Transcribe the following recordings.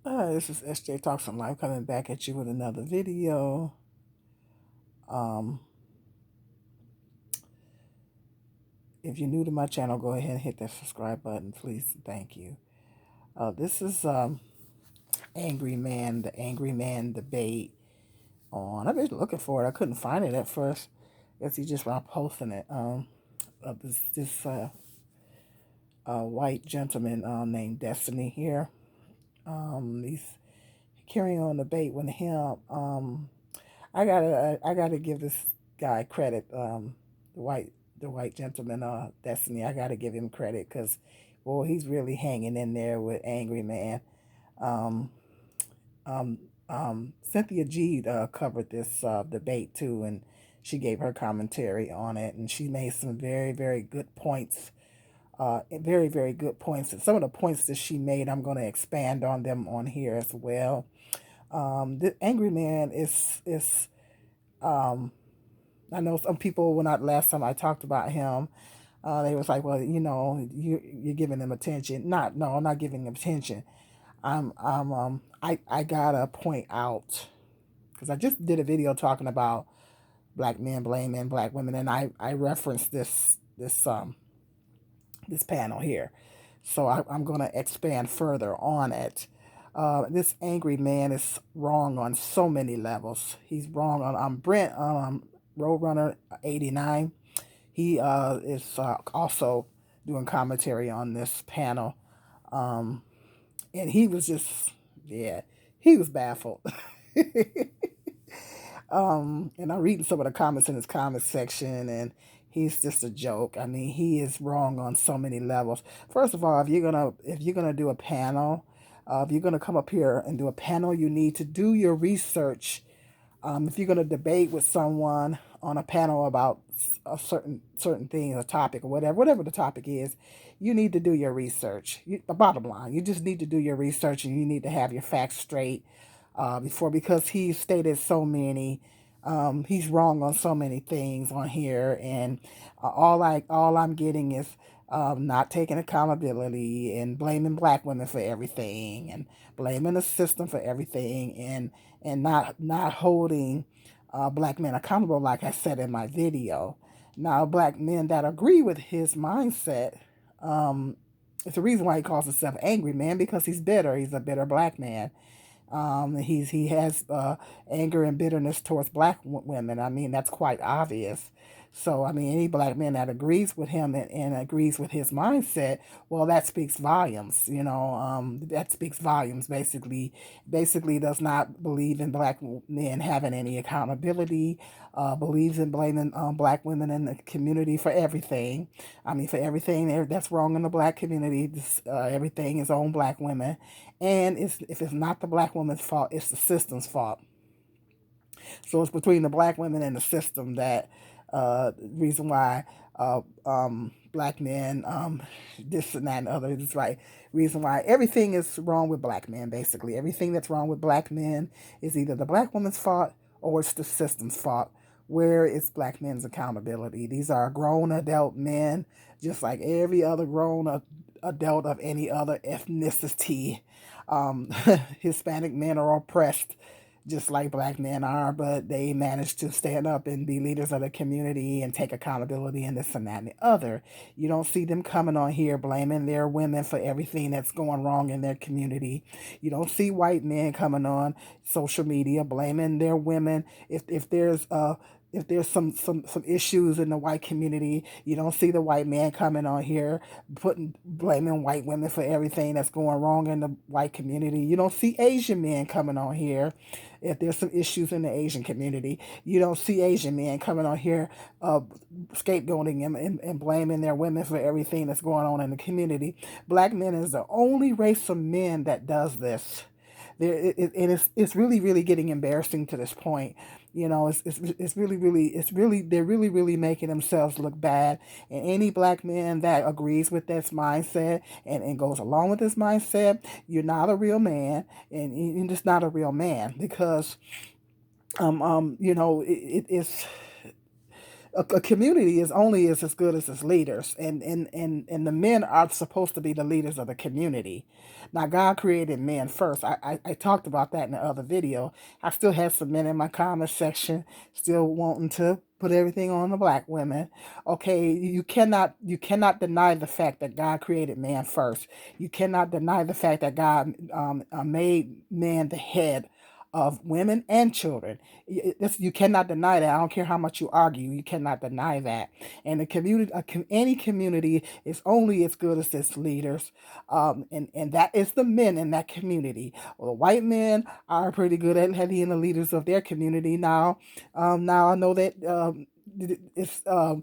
This is SJ Talks on Life coming back at you with another video. Um, if you're new to my channel, go ahead and hit that subscribe button, please. Thank you. This is Angry Man, the Angry Man debate on. I've been looking for it. I couldn't find it at first. Guess he just was posting it. This white gentleman named Destiny here. He's carrying on debate with him. I gotta give this guy credit. The white the white gentleman, Destiny. I gotta give him credit because, boy, he's really hanging in there with Angry Man. Um, Cynthia G covered this debate too, and she gave her commentary on it, and she made some very very good points. Very very good points. And some of the points that she made, I'm going to expand on them on here as well. The Angry Man is um, I know some people, when I last time I talked about him, they was like, well, you're giving him attention. No, I'm not giving him attention. I gotta point out, because I just did a video talking about black men blaming black women, and I referenced this panel here, so I'm gonna expand further on it. This Angry Man is wrong on so many levels. He's wrong on Brent Roadrunner 89. He is also doing commentary on this panel. Um, and he was just, yeah, he was baffled. And I'm reading some of the comments in his comment section, and he's just a joke. I mean, he is wrong on so many levels. First of all, if you're gonna do a panel, if you're gonna come up here and do a panel, you need to do your research. If you're going to debate with someone on a panel about a certain thing, a topic, or whatever the topic is, you need to do your research. The bottom line, you just need to do your research, and you need to have your facts straight because he stated so many. He's wrong on so many things on here, and all I'm getting is not taking accountability and blaming black women for everything, and blaming the system for everything, and not holding black men accountable, like I said in my video. Now, black men that agree with his mindset, it's the reason why he calls himself Angry Man, because he's bitter. He's a bitter black man. He has anger and bitterness towards black women. I mean, that's quite obvious. So, I mean, any black man that agrees with him and agrees with his mindset, well, that speaks volumes. That speaks volumes. Basically, does not believe in black men having any accountability. Believes in blaming black women in the community for everything. I mean, for everything that's wrong in the black community, everything is on black women. And if it's not the black woman's fault, it's the system's fault. So it's between the black women and the system that reason why black men, this and that and other, is right. Reason why everything is wrong with black men, basically. Everything that's wrong with black men is either the black woman's fault or it's the system's fault. Where is black men's accountability? These are grown adult men, just like every other grown adult of any other ethnicity. Um, Hispanic men are oppressed just like black men are, but they manage to stand up and be leaders of the community and take accountability and this and that and the other. You don't see them coming on here blaming their women for everything that's going wrong in their community. You don't see white men coming on social media blaming their women if there's some issues in the white community. You don't see the white man coming on here blaming white women for everything that's going wrong in the white community. You don't see Asian men coming on here if there's some issues in the Asian community. You don't see Asian men coming on here scapegoating and blaming their women for everything that's going on in the community. Black men is the only race of men that does this. And it's really really getting embarrassing to this point. It's really they're really really making themselves look bad. And any black man that agrees with this mindset and goes along with this mindset, you're not a real man, and you're just not a real man, because it's a community is only as good as its leaders, and the men are supposed to be the leaders of the community. Now, God created men first. I talked about that in the other video. I still have some men in my comment section still wanting to put everything on the black women. Okay, you cannot deny the fact that God created man first. You cannot deny the fact that God made man the head of women and children. You cannot deny that. I don't care how much you argue. You cannot deny that. And the community, any community, is only as good as its leaders, and that is the men in that community. Well, the white men are pretty good at being the leaders of their community now. Now I know that it's uh,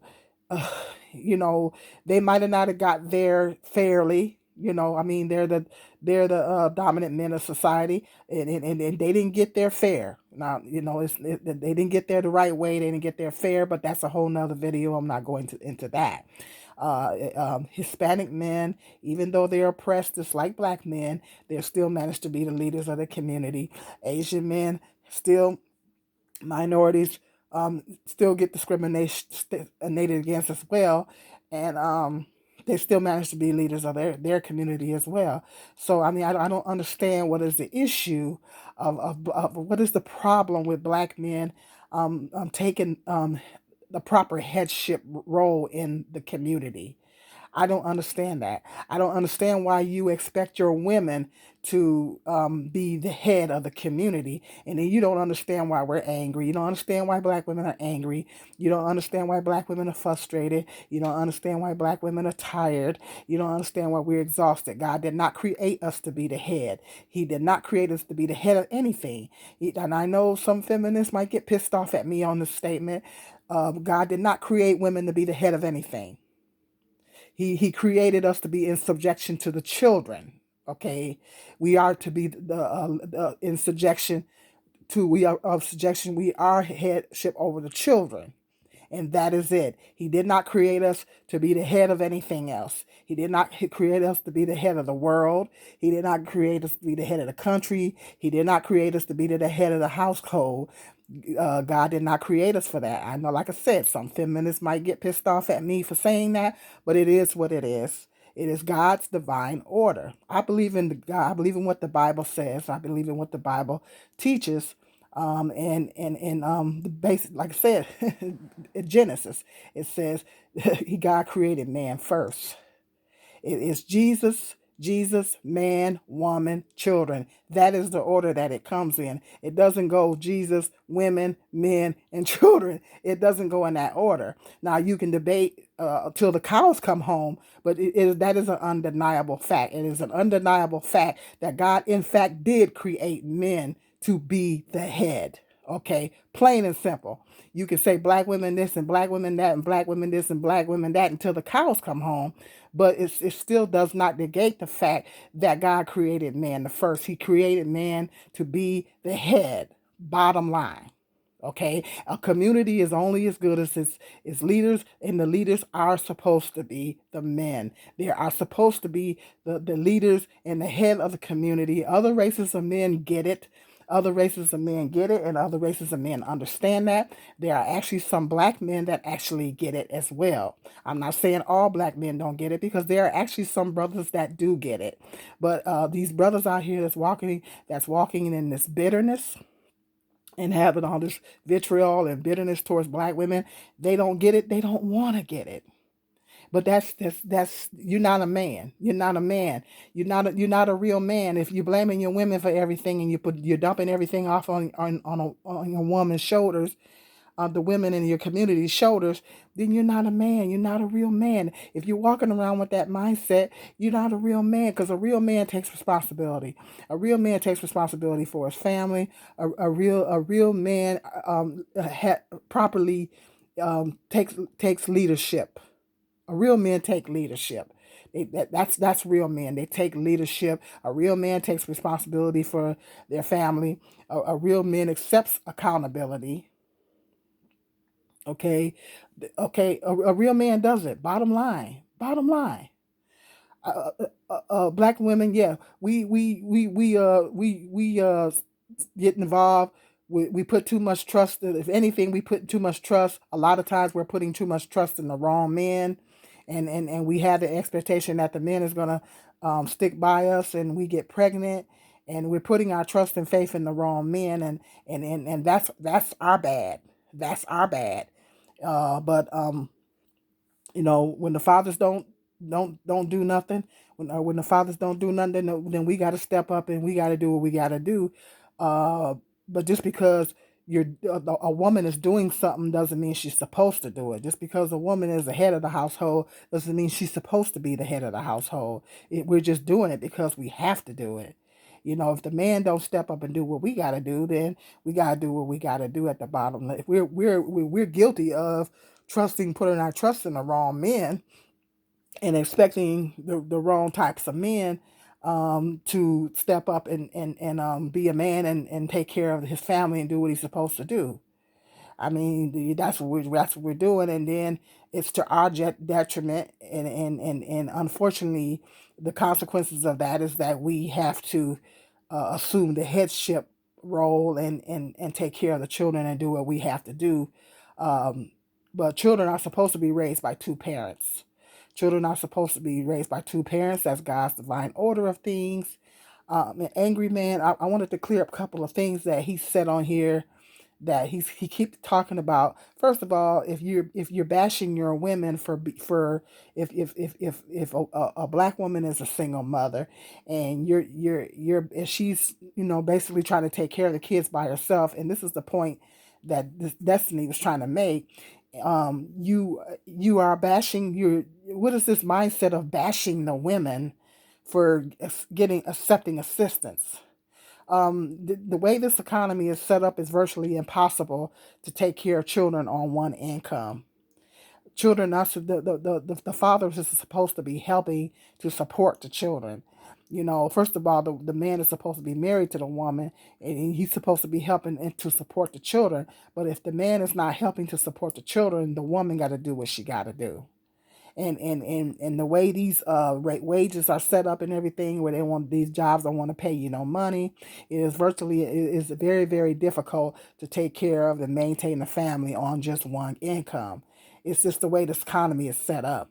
you know, they might have not have got there fairly. I mean, they're the dominant men of society, and they didn't get there fair. Now, they didn't get there the right way. They didn't get there fair, but that's a whole nother video. I'm not going into that. Hispanic men, even though they're oppressed just like black men, they still managed to be the leaders of the community. Asian men, still minorities, still get discriminated against as well, and they still manage to be leaders of their community as well. So I mean, I don't understand what is the issue of what is the problem with black men taking the proper headship role in the community. I don't understand that. I don't understand why you expect your women to be the head of the community, and then you don't understand why we're angry. You don't understand why black women are angry. You don't understand why black women are frustrated. You don't understand why black women are tired. You don't understand why we're exhausted. God did not create us to be the head. He did not create us to be the head of anything. And I know some feminists might get pissed off at me on this statement. God did not create women to be the head of anything. He created us to be in subjection to the children. Okay, we are to be in subjection to we are of subjection. We are headship over the children, and that is it. He did not create us to be the head of anything else. He did not create us to be the head of the world. He did not create us to be the head of the country. He did not create us to be the head of the household. God did not create us for that. I know, like I said, some feminists might get pissed off at me for saying that, but it is what it is. It is God's divine order. I believe in God. I believe in what the Bible says. I believe in what the Bible teaches. And the basic, like I said, in Genesis, it says God created man first. It is Jesus, man, woman, children. That is the order that it comes in. It doesn't go Jesus, women, men, and children. It doesn't go in that order. Now, you can debate till the cows come home, but that is an undeniable fact. It is an undeniable fact that God, in fact, did create men to be the head. Okay, plain and simple. You can say black women this and black women that and black women this and black women that until the cows come home, but it still does not negate the fact that God created man the first. He created man to be the head, bottom line. Okay, a community is only as good as its leaders, and the leaders are supposed to be the men. They are supposed to be the leaders and the head of the community. Other races of men get it. Other races of men get it, and other races of men understand that. There are actually some black men that actually get it as well. I'm not saying all black men don't get it, because there are actually some brothers that do get it. But these brothers out here that's walking in this bitterness and having all this vitriol and bitterness towards black women, they don't get it. They don't want to get it. But that's you're not a man. You're not a man. You're not a real man if you're blaming your women for everything, and you're dumping everything off on your woman's shoulders, the women in your community's shoulders. Then you're not a man. You're not a real man. If you're walking around with that mindset, you're not a real man, because a real man takes responsibility. A real man takes responsibility for his family. A real man properly takes leadership. A real man take leadership. That's real men. They take leadership. A real man takes responsibility for their family. A real man accepts accountability. Okay, okay. A real man does it. Bottom line. Bottom line. Black women, yeah, we get involved we put too much trust. If anything, we put too much trust. A lot of times we're putting too much trust in the wrong men, and we have the expectation that the men is gonna stick by us, and we get pregnant, and we're putting our trust and faith in the wrong men, and that's our bad. That's our bad. But when the fathers don't do nothing, when the fathers don't do nothing, then we got to step up and we got to do what we got to do. Uh, but just because a woman is doing something doesn't mean she's supposed to do it. Just because a woman is the head of the household doesn't mean she's supposed to be the head of the household. We're just doing it because we have to do it. If the man don't step up and do what we got to do, then we got to do what we got to do at the bottom. If we're guilty of putting our trust in the wrong men and expecting the wrong types of men to step up and be a man and take care of his family and do what he's supposed to do. I mean, that's what we're doing, and then it's to our detriment, and unfortunately, the consequences of that is that we have to assume the headship role and take care of the children and do what we have to do. Um, but children are supposed to be raised by two parents. Children are supposed to be raised by two parents. That's God's divine order of things. Angryman, I wanted to clear up a couple of things that he said on here that he keeps talking about. First of all, if you're bashing your women for if a black woman is a single mother and and she's basically trying to take care of the kids by herself, and this is the point that this Destiny was trying to make. You are bashing your what is this mindset of bashing the women for getting accepting assistance? The way this economy is set up is virtually impossible to take care of children on one income. Children are the fathers is supposed to be helping to support the children. First of all, the man is supposed to be married to the woman, and he's supposed to be helping and to support the children. But if the man is not helping to support the children, the woman got to do what she got to do. And the way these wages are set up and everything, where they want these jobs don't want to pay you no money, it is very, very difficult to take care of and maintain a family on just one income. It's just the way this economy is set up.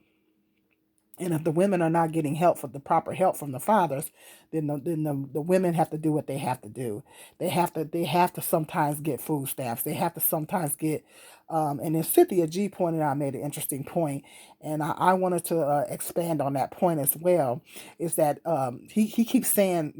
And if the women are not getting the proper help from the fathers, then the women have to do what they have to do. They have to sometimes get food stamps. They have to sometimes get and then Cynthia G pointed out, made an interesting point, and I wanted to expand on that point as well. Is that he keeps saying,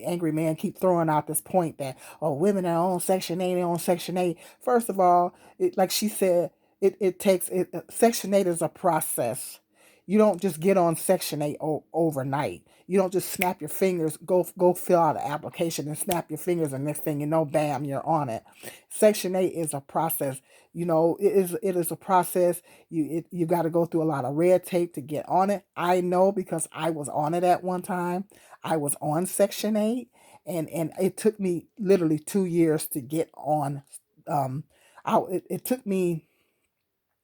Angry Man keep throwing out this point that, oh, women are on Section 8, they're on Section 8. First of all, like she said, it takes Section 8 is a process. You don't just get on Section 8 overnight. You don't just snap your fingers, go fill out an application and snap your fingers, and next thing you know, bam, you're on it. Section 8 is a process. It is a process. You got to go through a lot of red tape to get on it. I know because I was on it at one time. I was on Section 8, and it took me literally 2 years to get on. It took me.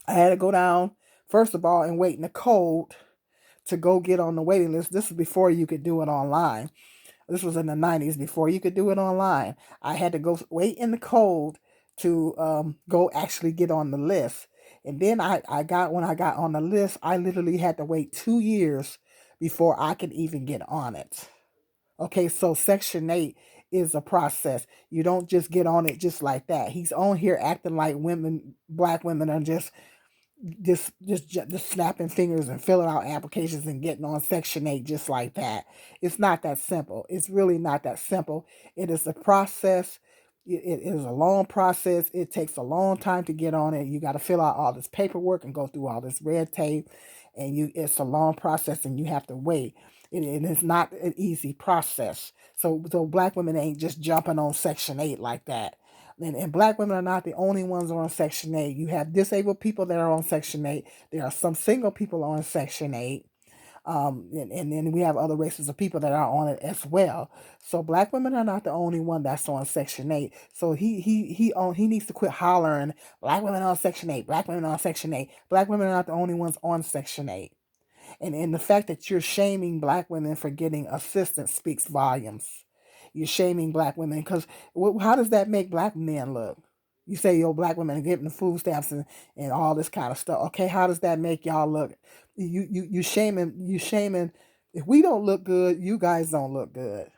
I had to go down first of all and wait in the cold to go get on the waiting list. This is before you could do it online. This was in the 90s before you could do it online. I had to go wait in the cold to go actually get on the list. And then when I got on the list, I literally had to wait 2 years before I could even get on it. Okay, so Section 8 is a process. You don't just get on it just like that. He's on here acting like black women are just snapping fingers and filling out applications and getting on Section 8 just like that. It's not that simple. It's really not that simple. It is a process. It is a long process. It takes a long time to get on it. You got to fill out all this paperwork and go through all this red tape, and it's a long process, and you have to wait. It is not an easy process. So black women ain't just jumping on Section 8 like that. And black women are not the only ones on Section 8. You have disabled people that are on Section 8. There are some single people on Section 8. And then we have other races of people that are on it as well. So black women are not the only one that's on Section 8. So he needs to quit hollering, black women on Section 8, black women on Section 8. Black women are not the only ones on Section 8. And the fact that you're shaming black women for getting assistance speaks volumes. You're shaming black women because how does that make black men look? You say your black women are getting the food stamps and all this kind of stuff. Okay, how does that make y'all look? You shaming. If we don't look good, you guys don't look good.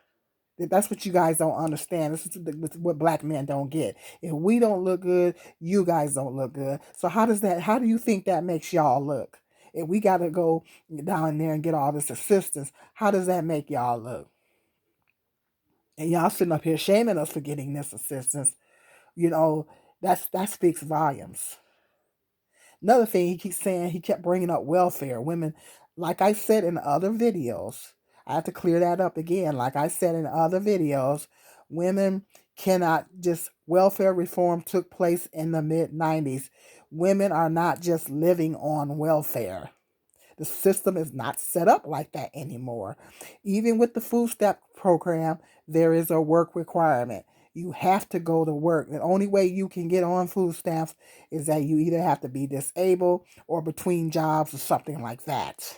That's what you guys don't understand. This is what black men don't get. If we don't look good, you guys don't look good. So how do you think that makes y'all look? If we got to go down there and get all this assistance, how does that make y'all look? And y'all sitting up here shaming us for getting this assistance. You know, that speaks volumes. Another thing he keeps saying, he kept bringing up welfare. Women, like I said in other videos, I have to clear that up again. Like I said in other videos, women cannot just, welfare reform took place in the mid 90s. Women are not just living on welfare. The system is not set up like that anymore. Even with the food stamp program, there is a work requirement. You have to go to work. The only way you can get on food stamps is that you either have to be disabled or between jobs or something like that.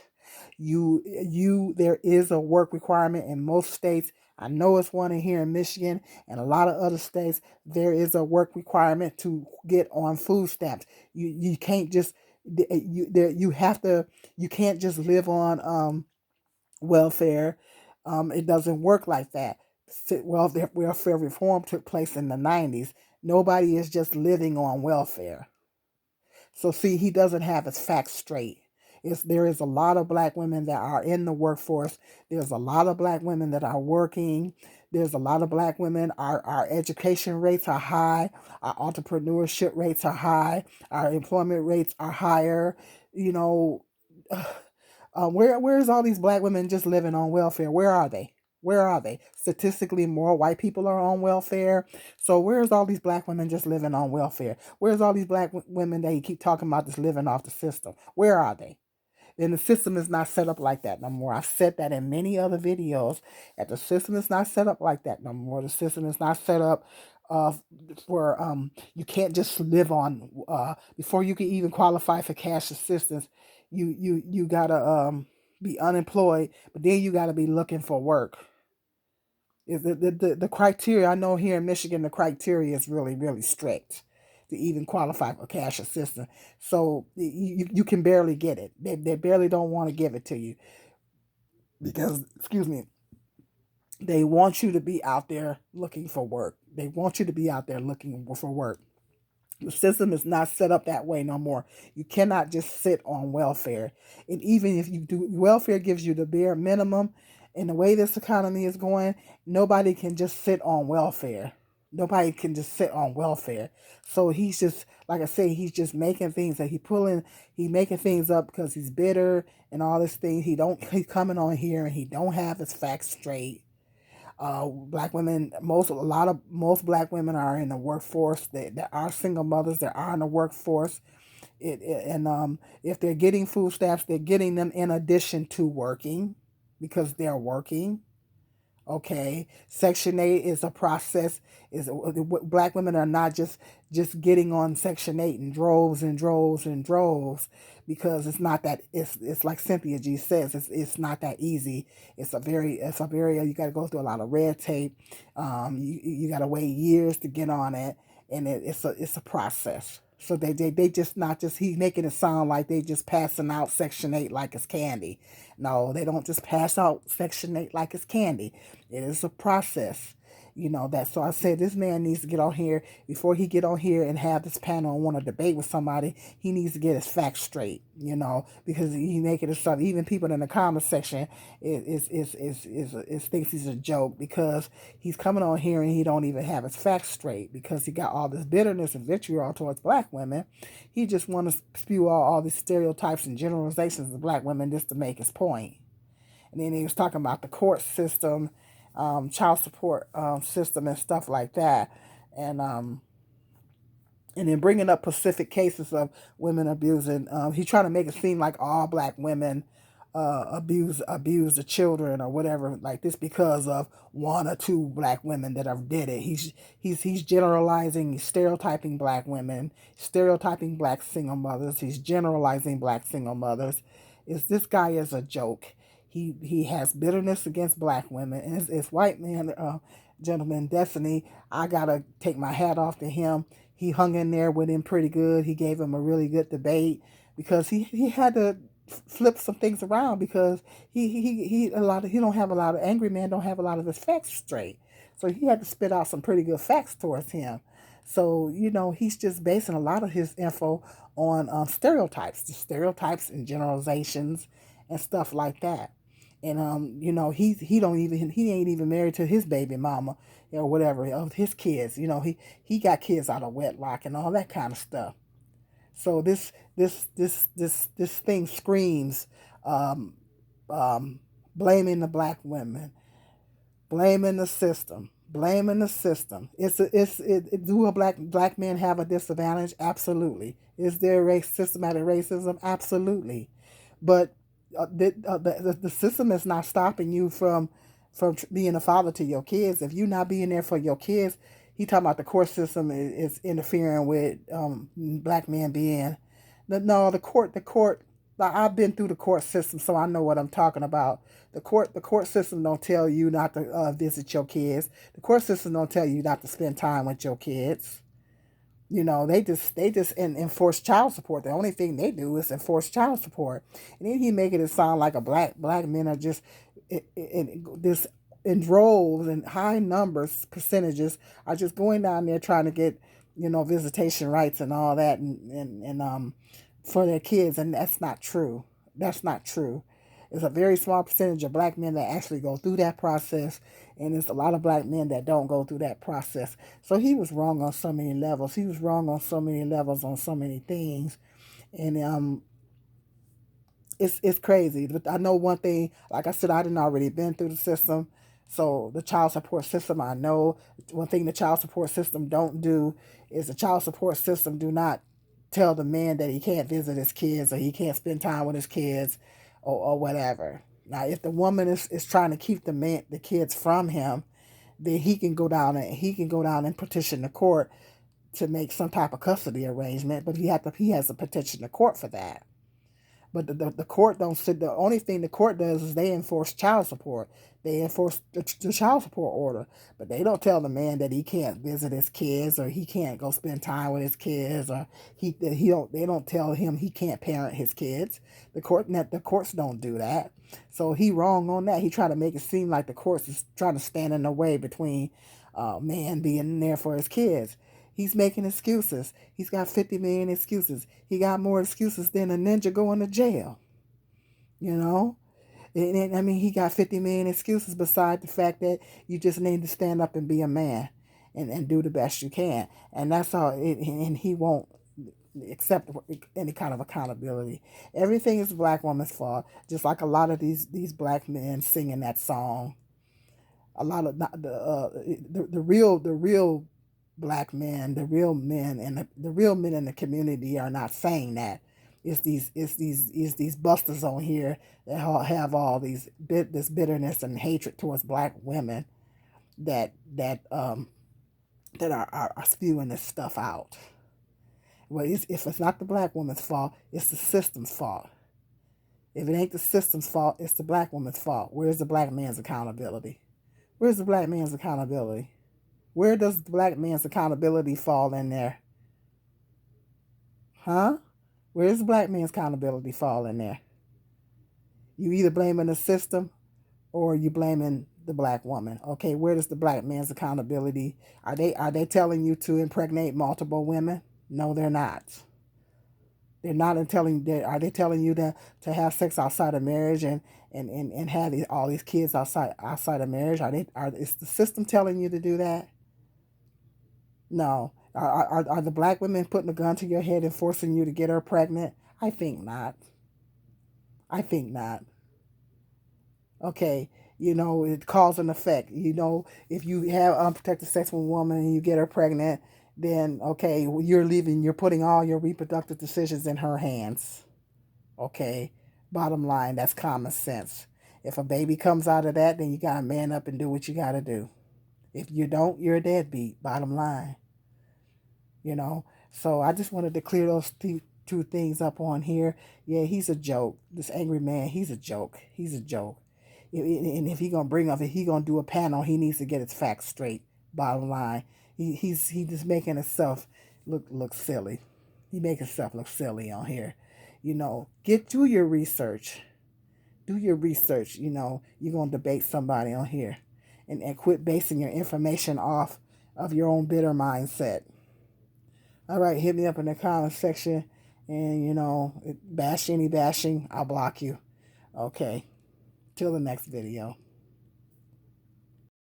There is a work requirement in most states. I know it's one in here in Michigan and a lot of other states. There is a work requirement to get on food stamps. You can't just you have to, you can't just live on welfare. It doesn't work like that. Welfare reform took place in the 90s. Nobody is just living on welfare. So see, he doesn't have his facts straight. There is a lot of black women that are in the workforce. There's a lot of black women that are working. There's a lot of black women. Our education rates are high. Our entrepreneurship rates are high. Our employment rates are higher. You know, where's all these black women just living on welfare? Where are they? Where are they? Statistically, more white people are on welfare. So where's all these black women just living on welfare? Where's all these black women that you keep talking about just living off the system? Where are they? Then the system is not set up like that no more. I've said that in many other videos. That the system is not set up like that no more. The system is not set up uh, for you can't just live on before you can even qualify for cash assistance. You gotta be unemployed, but then you gotta be looking for work. Is the criteria, I know here in Michigan the criteria is really really strict to even qualify for cash assistance. So you can barely get it. They barely don't want to give it to you because, excuse me, they want you to be out there looking for work. They want you to be out there looking for work. The system is not set up that way no more. You cannot just sit on welfare. And even if you do, welfare gives you the bare minimum. And the way this economy is going, nobody can just sit on welfare. Nobody can just sit on welfare. So he's just, like I say, he's just making things that he making things up because he's bitter and all this thing. He's coming on here and he don't have his facts straight. Black women, most black women are in the workforce. There are single mothers that are in the workforce. And if they're getting food stamps, they're getting them in addition to working because they're working. Okay, Section 8 is a process. Is Black women are not just getting on Section 8 in droves and droves and droves because it's not that, it's like Cynthia G says, it's not that easy. It's a very you got to go through a lot of red tape. You got to wait years to get on it, and it's a process. So they just not just, he's making it sound like they just passing out Section 8 like it's candy. No, they don't just pass out Section 8 like it's candy. It is a process. That, so I said this man needs to get on here before he get on here and have this panel and want to debate with somebody. He needs to get his facts straight, because he making it sound, even people in the comment section is thinks he's a joke because he's coming on here and he don't even have his facts straight because he got all this bitterness and vitriol towards black women. He just want to spew all these stereotypes and generalizations of black women just to make his point. And then he was talking about the court system, child support system and stuff like that. And then bringing up specific cases of women abusing. He's trying to make it seem like all black women abuse the children or whatever like this because of one or two black women that have did it. He's generalizing, he's stereotyping black women, stereotyping black single mothers. He's generalizing black single mothers. This guy is a joke. He has bitterness against black women. And it's white men. Gentleman Destiny, I gotta take my hat off to him. He hung in there with him pretty good. He gave him a really good debate because he had to flip some things around because he don't have a lot of angry man don't have a lot of his facts straight. So he had to spit out some pretty good facts towards him. So, he's just basing a lot of his info on stereotypes, the stereotypes and generalizations and stuff like that. And he ain't even married to his baby mama or whatever of his kids. He got kids out of wedlock and all that kind of stuff. So this thing screams um, um, blaming the black women, blaming the system, blaming the system. Do a black men have a disadvantage? Absolutely. Is there systematic racism? Absolutely. But the system is not stopping you from being a father to your kids. If you're not being there for your kids, he talking about the court system is interfering with black men being. No, the court. I've been through the court system, so I know what I'm talking about. The court system don't tell you not to visit your kids. The court system don't tell you not to spend time with your kids. They just enforce child support. The only thing they do is enforce child support, and then he making it sound like a black men are just this in droves and high numbers percentages are just going down there trying to get visitation rights and all that and for their kids, and that's not true. That's not true. It's a very small percentage of black men that actually go through that process, and there's a lot of black men that don't go through that process. So he was wrong on so many levels. He was wrong on so many levels on so many things, and it's crazy. But I know one thing. Like I said, I didn't already been through the system, so the child support system. I know one thing the child support system don't do is the child support system do not tell the man that he can't visit his kids or he can't spend time with his kids or whatever. Now, if the woman is trying to keep the kids from him, then he can go down and petition the court to make some type of custody arrangement. But he has to petition the court for that. But the court don't sit. The only thing the court does is they enforce child support. They enforce the child support order, but they don't tell the man that he can't visit his kids or he can't go spend time with his kids or he don't. They don't tell him he can't parent his kids. The courts don't do that. So he wrong on that. He tried to make it seem like the courts is trying to stand in the way between man being there for his kids. He's making excuses. He's got 50 million excuses. He got more excuses than a ninja going to jail. You know? I mean, he got 50 million excuses beside the fact that you just need to stand up and be a man and do the best you can. And that's all. And he won't accept any kind of accountability. Everything is the black woman's fault. Just like a lot of these black men singing that song. A lot of the real black men, the real men, and the real men in the community are not saying that. It's these busters on here that have all this bitterness and hatred towards black women that are spewing this stuff out. Well, if it's not the black woman's fault, it's the system's fault. If it ain't the system's fault, it's the black woman's fault. Where's the black man's accountability? Where's the black man's accountability? Where does the black man's accountability fall in there? Huh? Where does the black man's accountability fall in there? You either blaming the system or you blaming the black woman. Okay, where does the black man's accountability? Are they telling you to impregnate multiple women? No, they're not. They're not in telling. Are they telling you to have sex outside of marriage and have all these kids outside of marriage? Is the system telling you to do that? No. Are the black women putting a gun to your head and forcing you to get her pregnant? I think not. I think not. Okay. It cause and effect. If you have unprotected sex with a woman and you get her pregnant, then okay, you're putting all your reproductive decisions in her hands. Okay. Bottom line, that's common sense. If a baby comes out of that, then you gotta man up and do what you gotta do. If you don't, you're a deadbeat. Bottom line. you know. So I just wanted to clear those two things up on here. Yeah, he's a joke. This angry man, he's a joke. He's a joke. And if if he gonna do a panel, he needs to get his facts straight. Bottom line, he just making himself look silly. He making himself look silly on here. Get through your research. Do your research. You're gonna debate somebody on here, and quit basing your information off of your own bitter mindset. All right, hit me up in the comment section, and bash any bashing, I'll block you. Okay, till the next video.